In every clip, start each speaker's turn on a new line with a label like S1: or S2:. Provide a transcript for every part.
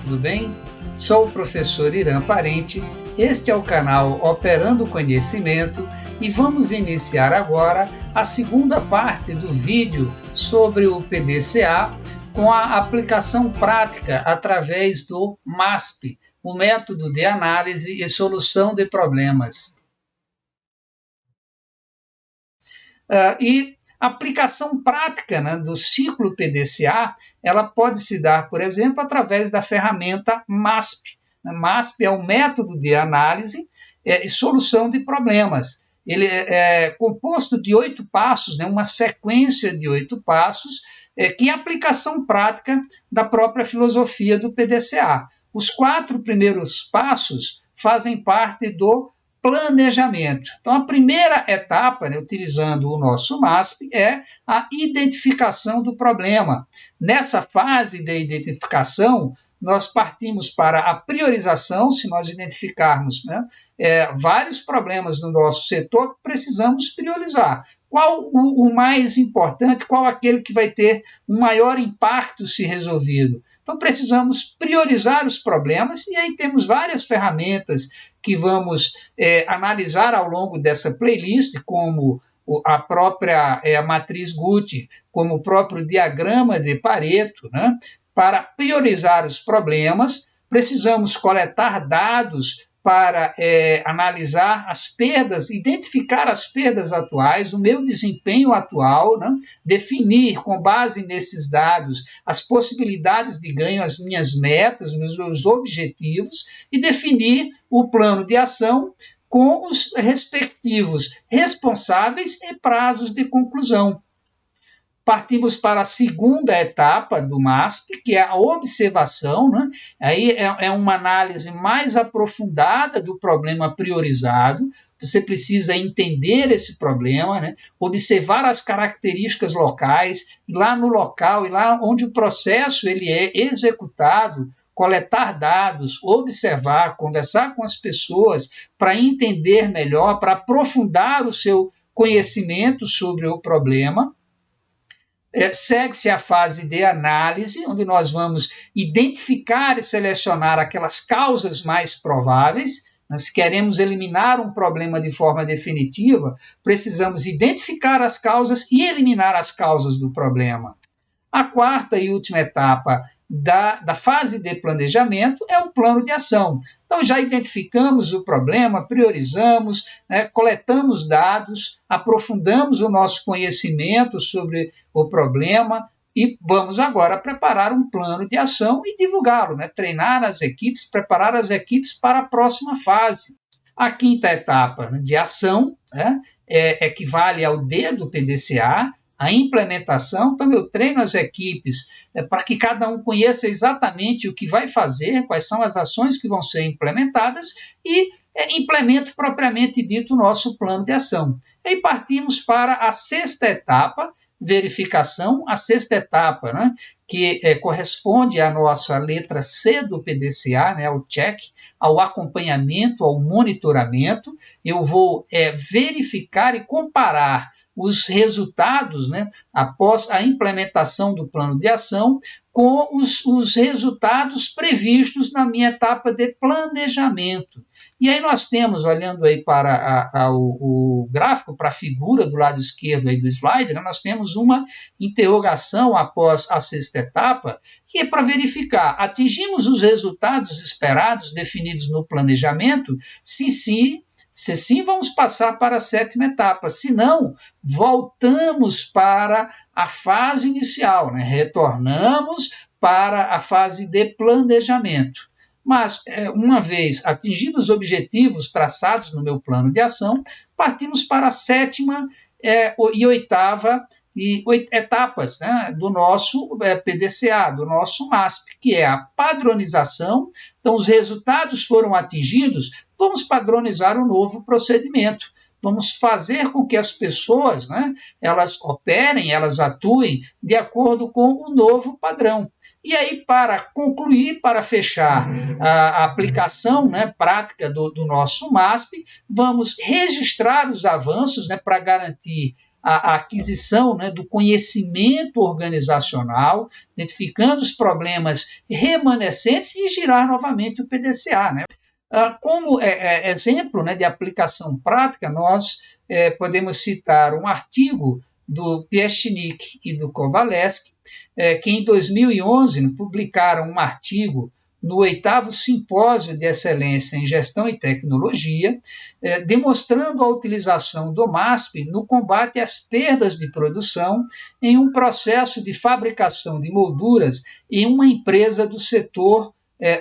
S1: tudo bem? Sou o professor Irã Parente, este é o canal Operando Conhecimento e vamos iniciar agora a segunda parte do vídeo sobre o PDCA com a aplicação prática através do MASP, o método de análise e solução de problemas. A aplicação prática, né, do ciclo PDCA, ela pode se dar, por exemplo, através da ferramenta MASP. MASP é um método de análise e solução de problemas. Ele é composto de 8 passos, né, uma sequência de 8 passos, que é a aplicação prática da própria filosofia do PDCA. Os 4 primeiros passos fazem parte do planejamento. Então, a primeira etapa, né, utilizando o nosso MASP, é a identificação do problema. Nessa fase de identificação, nós partimos para a priorização. Se nós identificarmos, né, vários problemas no nosso setor, precisamos priorizar. Qual o mais importante, qual aquele que vai ter um maior impacto se resolvido? Então, precisamos priorizar os problemas e aí temos várias ferramentas que vamos analisar ao longo dessa playlist, como a própria matriz Guth, como o próprio diagrama de Pareto, né? Para priorizar os problemas, precisamos coletar dados para analisar as perdas, identificar as perdas atuais, o meu desempenho atual, né? Definir, com base nesses dados, as possibilidades de ganho, as minhas metas, os meus objetivos, e definir o plano de ação com os respectivos responsáveis e prazos de conclusão. Partimos para a segunda etapa do MASP, que é a observação, né? Aí é uma análise mais aprofundada do problema priorizado. Você precisa entender esse problema, né? Observar as características locais, ir lá no local, ir lá onde o processo ele é executado, coletar dados, observar, conversar com as pessoas para entender melhor, para aprofundar o seu conhecimento sobre o problema. Segue-se a fase de análise, onde nós vamos identificar e selecionar aquelas causas mais prováveis. Se queremos eliminar um problema de forma definitiva, precisamos identificar as causas e eliminar as causas do problema. A quarta e última etapa da fase de planejamento é o plano de ação. Então, já identificamos o problema, priorizamos, né, coletamos dados, aprofundamos o nosso conhecimento sobre o problema e vamos agora preparar um plano de ação e divulgá-lo, né, treinar as equipes, preparar as equipes para a próxima fase. A quinta etapa, né, de ação, né, equivale ao D do PDCA, a implementação. Então, eu treino as equipes para que cada um conheça exatamente o que vai fazer, quais são as ações que vão ser implementadas e implemento propriamente dito o nosso plano de ação. E aí partimos para a sexta etapa, verificação. A sexta etapa, né, que corresponde à nossa letra C do PDCA, né, ao check, ao acompanhamento, ao monitoramento. Eu vou verificar e comparar os resultados, né, após a implementação do plano de ação com os resultados previstos na minha etapa de planejamento. E aí nós temos, olhando aí para o gráfico, para a figura do lado esquerdo aí do slide, né, nós temos uma interrogação após a sexta etapa, que é para verificar, atingimos os resultados esperados definidos no planejamento? Se sim, vamos passar para a sétima etapa. Se não, voltamos para a fase inicial, né? Retornamos para a fase de planejamento. Mas, uma vez atingidos os objetivos traçados no meu plano de ação, partimos para a sétima e oitava etapas, né, do nosso PDCA, do nosso MASP, que é a padronização. Então, os resultados foram atingidos, vamos padronizar um novo procedimento. Vamos fazer com que as pessoas, né, elas operem, elas atuem de acordo com o novo padrão. E aí, para concluir, para fechar a aplicação, né, prática do nosso MASP, vamos registrar os avanços, né, para garantir a aquisição, né, do conhecimento organizacional, identificando os problemas remanescentes e girar novamente o PDCA, né? Como exemplo, né, de aplicação prática, nós podemos citar um artigo do Pieszcznik e do Kowalewski, que em 2011 publicaram um artigo no 8º Simpósio de Excelência em Gestão e Tecnologia, demonstrando a utilização do MASP no combate às perdas de produção em um processo de fabricação de molduras em uma empresa do setor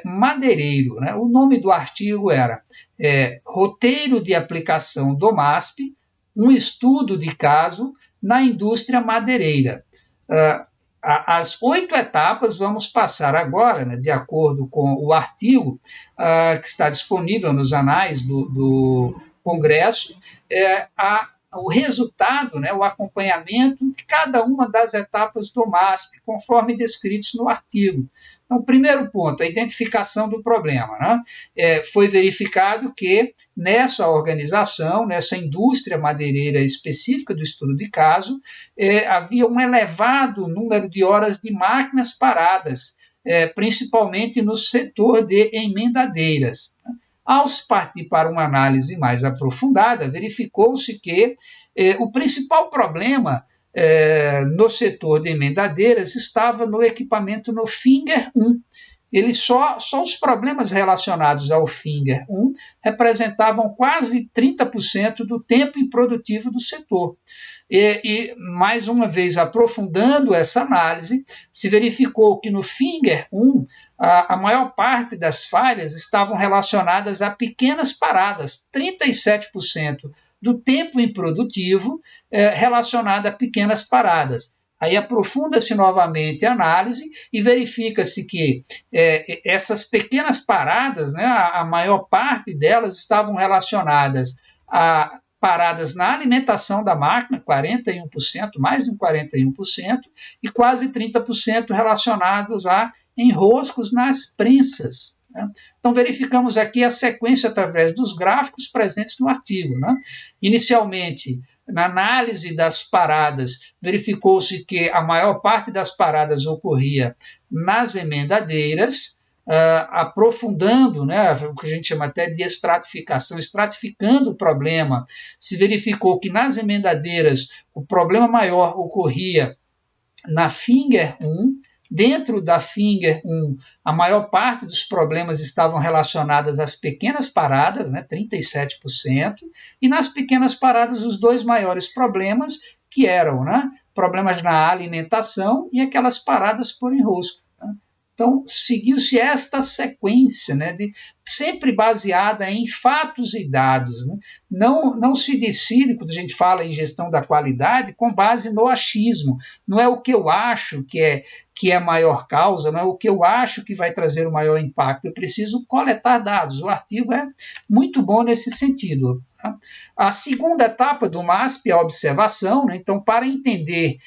S1: madeireiro, né? O nome do artigo era Roteiro de Aplicação do MASP, um estudo de caso na indústria madeireira. As 8 etapas vamos passar agora, né, de acordo com o artigo que está disponível nos anais do Congresso, o resultado, né, o acompanhamento de cada uma das etapas do MASP, conforme descritos no artigo. Então, primeiro ponto, a identificação do problema, né? Foi verificado que nessa organização, nessa indústria madeireira específica do estudo de caso, havia um elevado número de horas de máquinas paradas, principalmente no setor de emendadeiras. Ao partir para uma análise mais aprofundada, verificou-se que o principal problema no setor de emendadeiras estava no equipamento no Finger 1. Só os problemas relacionados ao Finger 1 representavam quase 30% do tempo improdutivo do setor. E, mais uma vez, aprofundando essa análise, se verificou que no Finger 1, a maior parte das falhas estavam relacionadas a pequenas paradas, 37% do tempo improdutivo relacionado a pequenas paradas. Aí aprofunda-se novamente a análise e verifica-se que essas pequenas paradas, né, a maior parte delas estavam relacionadas a paradas na alimentação da máquina, 41%, mais de 41%, e quase 30% relacionados a enroscos nas prensas. Né? Então, verificamos aqui a sequência através dos gráficos presentes no artigo. Né? Inicialmente, na análise das paradas, verificou-se que a maior parte das paradas ocorria nas emendadeiras, aprofundando, né, o que a gente chama até de estratificação, estratificando o problema, se verificou que nas emendadeiras o problema maior ocorria na Finger 1, dentro da Finger 1, a maior parte dos problemas estavam relacionados às pequenas paradas, né, 37%, e nas pequenas paradas os dois maiores problemas que eram, né, problemas na alimentação e aquelas paradas por enrosco. Né? Então, seguiu-se esta sequência, né, sempre baseada em fatos e dados. Né? Não se decide, quando a gente fala em gestão da qualidade, com base no achismo. Não é o que eu acho que é a maior causa, não é o que eu acho que vai trazer o maior impacto. Eu preciso coletar dados. O artigo é muito bom nesse sentido. Tá? A segunda etapa do MASP é a observação. Né? Então, para entender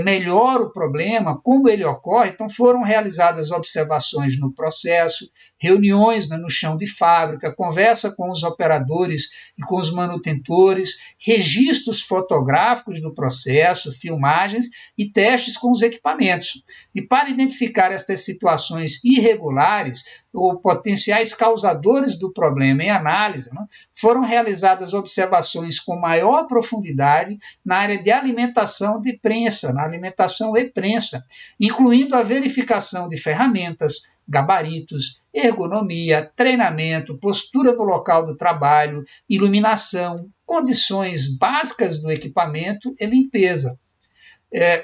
S1: melhor o problema, como ele ocorre, então foram realizadas observações no processo, reuniões, né, no chão de fábrica, conversa com os operadores e com os manutentores, registros fotográficos do processo, filmagens e testes com os equipamentos. E para identificar estas situações irregulares ou potenciais causadores do problema em análise, né, foram realizadas observações com maior profundidade na área de alimentação de prensa, na alimentação e prensa, incluindo a verificação de ferramentas, gabaritos, ergonomia, treinamento, postura no local do trabalho, iluminação, condições básicas do equipamento e limpeza.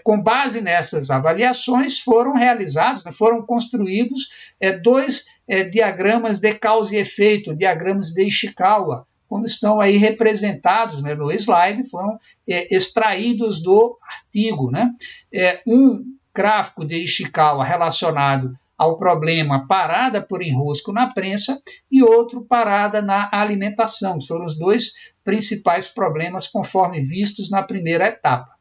S1: Com base nessas avaliações, foram realizados, foram construídos dois diagramas de causa e efeito, diagramas de Ishikawa, como estão aí representados, né, no slide, foram extraídos do artigo. Né? Um gráfico de Ishikawa relacionado ao problema parada por enrosco na prensa e outro parada na alimentação, que foram os dois principais problemas conforme vistos na primeira etapa.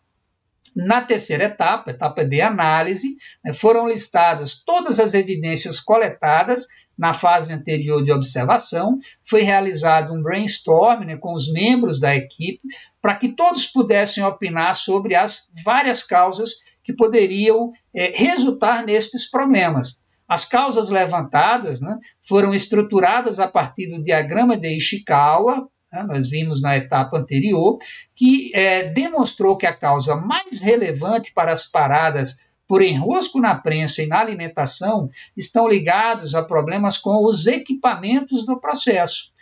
S1: Na terceira etapa, etapa de análise, foram listadas todas as evidências coletadas na fase anterior de observação, foi realizado um brainstorm, né, com os membros da equipe, para que todos pudessem opinar sobre as várias causas que poderiam resultar nestes problemas. As causas levantadas, né, foram estruturadas a partir do diagrama de Ishikawa, nós vimos na etapa anterior, que demonstrou que a causa mais relevante para as paradas por enrosco na prensa e na alimentação estão ligados a problemas com os equipamentos do processo.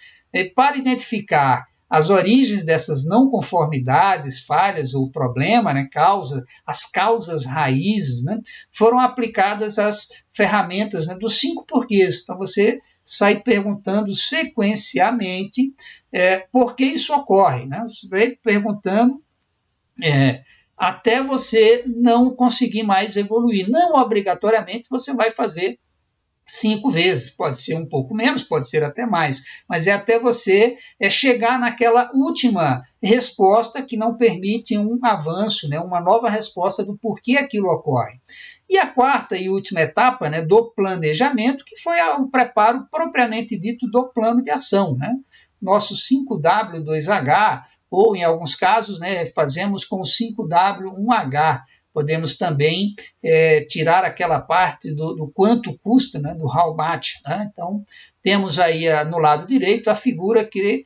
S1: Para identificar as origens dessas não conformidades, falhas ou problema, né, as causas raízes, né, foram aplicadas as ferramentas, né, dos 5 porquês. Então, você sai perguntando sequencialmente por que isso ocorre. Né? Você vai perguntando até você não conseguir mais evoluir. Não obrigatoriamente você vai fazer 5 vezes, pode ser um pouco menos, pode ser até mais, mas é até você chegar naquela última resposta que não permite um avanço, né, uma nova resposta do porquê aquilo ocorre. E a quarta e última etapa, né, do planejamento, que foi o preparo propriamente dito do plano de ação. Né? Nosso 5W2H, ou em alguns casos, né, fazemos com o 5W1H, podemos também tirar aquela parte do quanto custa, né, do how much. Né? Então, temos aí no lado direito a figura que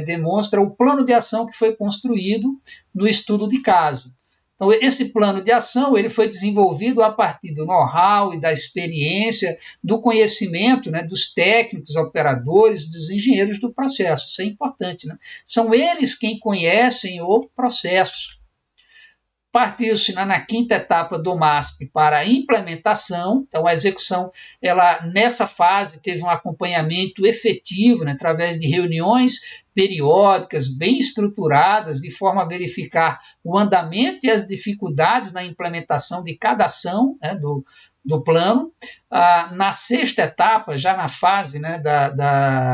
S1: demonstra o plano de ação que foi construído no estudo de caso. Então, esse plano de ação ele foi desenvolvido a partir do know-how e da experiência, do conhecimento, né, dos técnicos, operadores, dos engenheiros do processo. Isso é importante. Né? São eles quem conhecem o processo. Partiu-se na quinta etapa do MASP para a implementação. Então, a execução, ela, nessa fase, teve um acompanhamento efetivo, né, através de reuniões periódicas, bem estruturadas, de forma a verificar o andamento e as dificuldades na implementação de cada ação, né, do plano. Na sexta etapa, já na fase, né,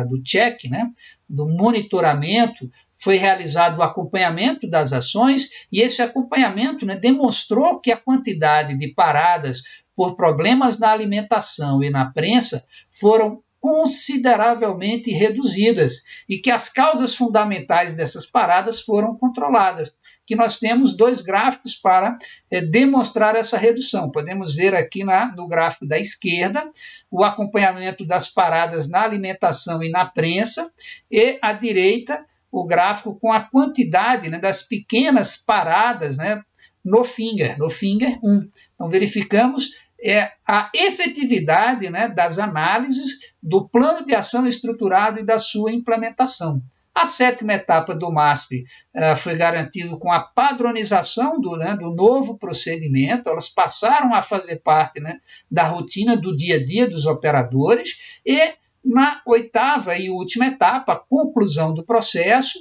S1: do check, né, do monitoramento, foi realizado o acompanhamento das ações e esse acompanhamento, né, demonstrou que a quantidade de paradas por problemas na alimentação e na prensa foram consideravelmente reduzidas e que as causas fundamentais dessas paradas foram controladas, que nós temos 2 gráficos para demonstrar essa redução. Podemos ver aqui no gráfico da esquerda o acompanhamento das paradas na alimentação e na prensa e à direita o gráfico com a quantidade, né, das pequenas paradas, né, no finger 1. Então, verificamos a efetividade, né, das análises do plano de ação estruturado e da sua implementação. A 7ª etapa do MASP foi garantido com a padronização do novo procedimento, elas passaram a fazer parte, né, da rotina do dia a dia dos operadores e na 8ª e última etapa, a conclusão do processo,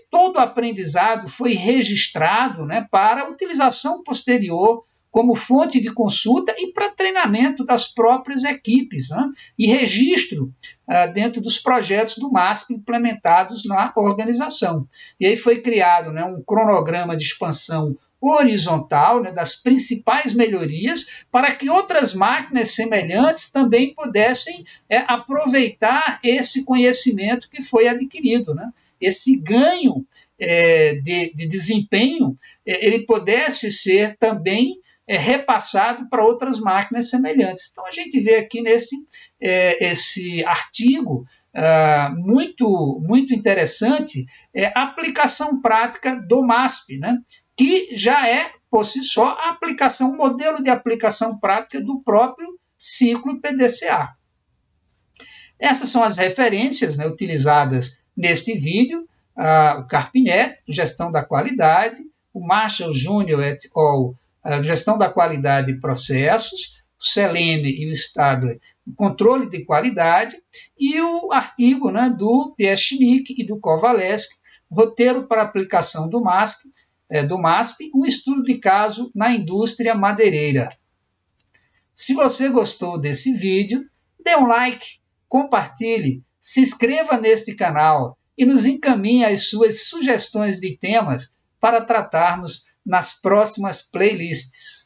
S1: todo o aprendizado foi registrado, né, para utilização posterior como fonte de consulta e para treinamento das próprias equipes, né, e registro dentro dos projetos do MASP implementados na organização. E aí foi criado, né, um cronograma de expansão horizontal, né, das principais melhorias, para que outras máquinas semelhantes também pudessem aproveitar esse conhecimento que foi adquirido, né? Esse ganho de desempenho, ele pudesse ser também repassado para outras máquinas semelhantes. Então, a gente vê aqui esse artigo muito, muito interessante, a aplicação prática do MASP, né? Que já é, por si só, a aplicação, o modelo de aplicação prática do próprio ciclo PDCA. Essas são as referências, né, utilizadas neste vídeo, o Carpinet, Gestão da Qualidade, o Marshall Jr. et al., Gestão da Qualidade e Processos, o Seleme e o Stadler, Controle de Qualidade, e o artigo, né, do Piechnik e do Kowalewski, Roteiro para Aplicação do MASP, um estudo de caso na indústria madeireira. Se você gostou desse vídeo, dê um like, compartilhe, se inscreva neste canal e nos encaminhe as suas sugestões de temas para tratarmos nas próximas playlists.